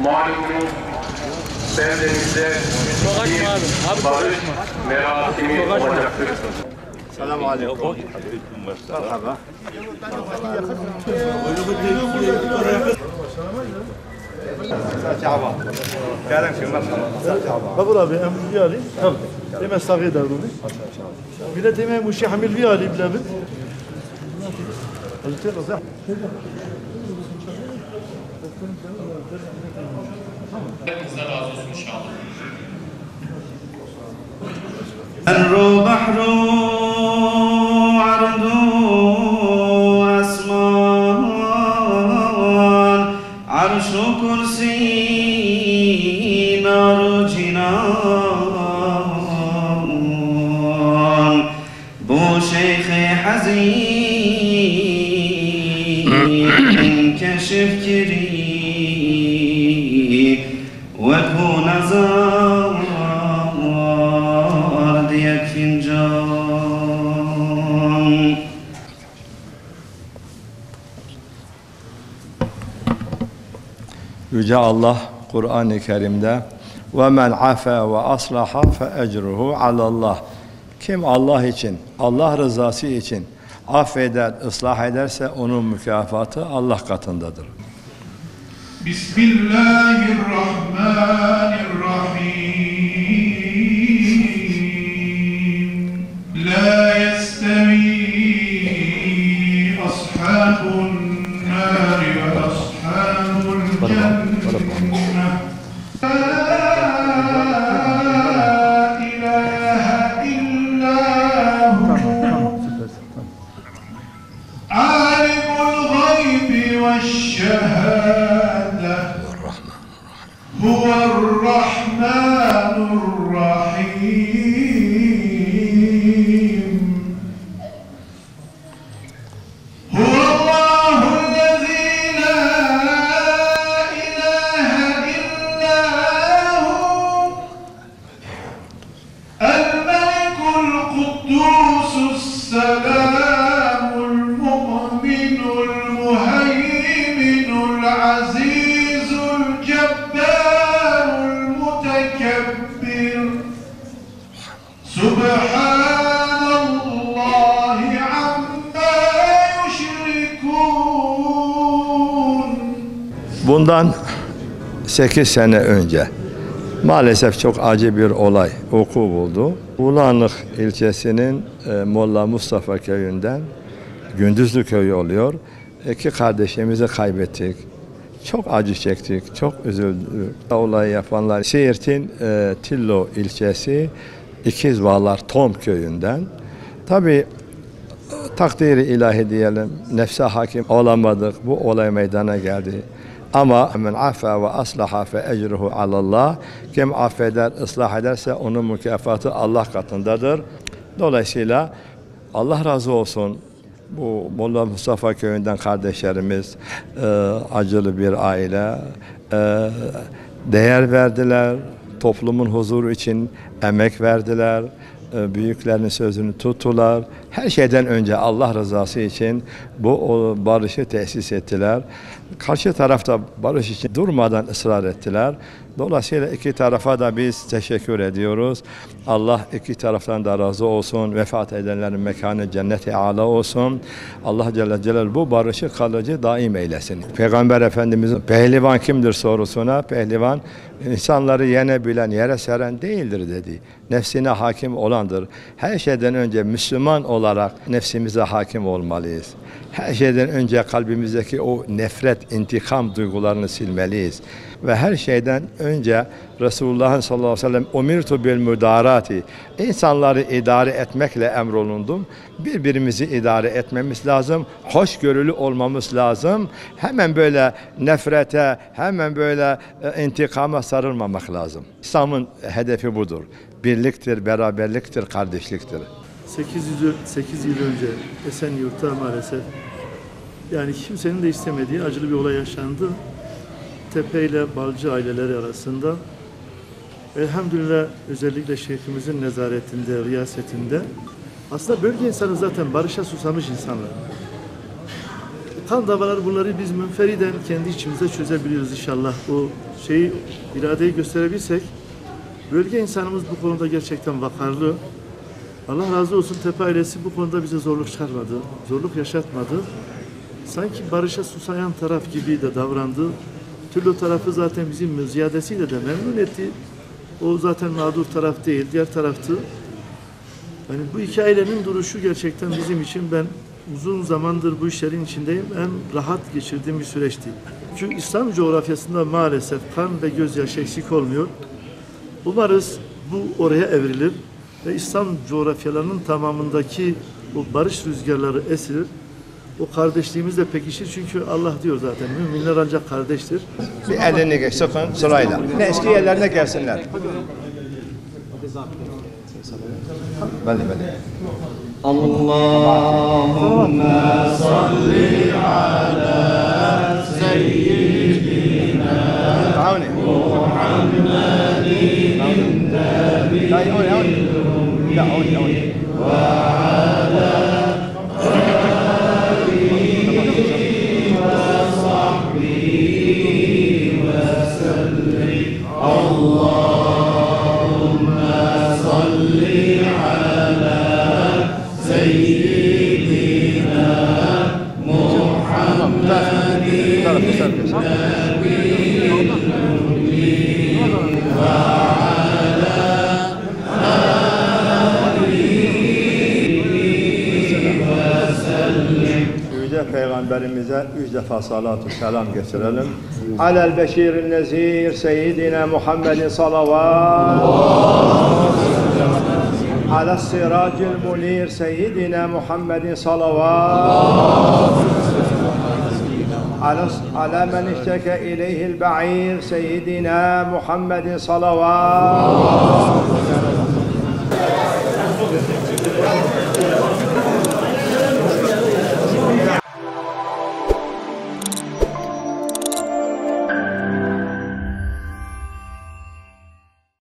Malumunuz beldemizde bir barış merasimi olacaktır. Selamun aleyküm. Merhaba. قبل أبي أم فيالي دائما صغير داروني بلا دائما مشي حمل فيالي بلا بد البر بحر عرض أسمان عرش كرسي نار جنان بو شيخ حزين انكشف كري وجه نزار ديك فنجان Yüce Allah Kur'an-ı Kerim'de وَمَنْ عَفَى وَأَصْلَحَ فَاَجْرُهُ عَلَى اللّٰهِ Kim Allah için, Allah rızası için affeder, ıslah ederse onun mükafatı Allah katındadır. Bismillahirrahmanirrahim. La yestevi ashabun nari ve ashabul cennet. والشهادة هو الرحمن الرحيم هو الله الذي لا إله إلا هو الملك القدوس السلام المؤمن المهيمن العزيز الجبار المتكبر سبحان الله عما يشركون. Bundan 8 sene önce maalesef çok acı bir olay vuku buldu. Ulanık ilçesinin Molla Mustafa köyünden Gündüzlü köyü oluyor. 2 kardeşimizi kaybettik. Çok acı çektik, çok üzüldük. Olayı yapanlar Siirt'in Tillo ilçesi İkizbağlar Tom köyünden. Tabii takdiri ilahi diyelim, nefse hakim olamadık. Bu olay meydana geldi. Ama men afa ve aslaha fe ecruhu alallah. Kim affeder, ıslah ederse onun mükafatı Allah katındadır. Dolayısıyla Allah razı olsun. Bu Molla Mustafa köyünden kardeşlerimiz acılı bir aile değer verdiler, toplumun huzuru için emek verdiler, büyüklerinin sözünü tuttular. Her şeyden önce Allah rızası için bu barışı tesis ettiler. Karşı tarafta barış için durmadan ısrar ettiler. Dolayısıyla 2 tarafa da biz teşekkür ediyoruz. Allah 2 taraftan da razı olsun. Vefat edenlerin mekanı cennet-i âlâ olsun. Allah Celle Celaluhu bu barışı kalıcı daim eylesin. Peygamber Efendimiz'in pehlivan kimdir sorusuna pehlivan insanları yenebilen, yere seren değildir dedi. Nefsine hakim olandır. Her şeyden önce Müslüman olarak nefsimize hakim olmalıyız. Her şeyden önce kalbimizdeki o nefret, intikam duygularını silmeliyiz. Ve her şeyden önce Resulullah sallallahu aleyhi ve sellem umirtu bil müdarati, insanları idare etmekle emrolundum. Birbirimizi idare etmemiz lazım. Hoşgörülü olmamız lazım. Hemen böyle nefrete, hemen böyle intikama sarılmamak lazım. İslam'ın hedefi budur. Birliktir, beraberliktir, kardeşliktir. 8 yıl önce Esenyurt'ta maalesef yani kimsenin de istemediği acılı bir olay yaşandı. Tepe ile Balcı aileleri arasında. Elhamdülillah özellikle şeyhimizin nezaretinde, riyasetinde aslında bölge insanı zaten barışa susamış insanlar. kan davaları bunları biz münferiden kendi içimizde çözebiliyoruz inşallah. O şeyi, iradeyi gösterebilsek, bölge insanımız bu konuda gerçekten vakarlı. Allah razı olsun, Tepe ailesi bu konuda bize zorluk çıkarmadı, zorluk yaşatmadı. Sanki barışa susayan taraf gibi de davrandı. Türlü tarafı zaten bizim ziyadesiyle de memnun etti. O zaten mağdur taraf değil, diğer taraftı. Yani bu iki ailenin duruşu gerçekten bizim için, ben uzun zamandır bu işlerin içindeyim, en rahat geçirdiğim bir süreçti. Çünkü İslam coğrafyasında maalesef kan ve gözyaşı eksik olmuyor. Umarız bu oraya evrilir ve İslam coğrafyalarının tamamındaki bu barış rüzgarları esilir. O kardeşliğimiz de pekişir, çünkü Allah diyor zaten, müminler ancak kardeştir. Bir elini sıkın sırayla. Eski yerlerine gelsinler. Böyle. Allahümme salli ala seyyidina Muhammedin nebiyyil ummi ve ala alihi ve sahbihi ve sellem. Allahümme salli ala seyyidina Muhammedin nebiyyil ummi ve ala alihi ve sellem. Yüce Peygamberimize 3 defa salatu selam getirelim. Alel beşiril nezir seyyidina Muhammedin salavat. Ala siracil munir seyyidina Muhammedin salavat. Ala men işteke ileyhil ba'ir seyyidina Muhammedin salavat.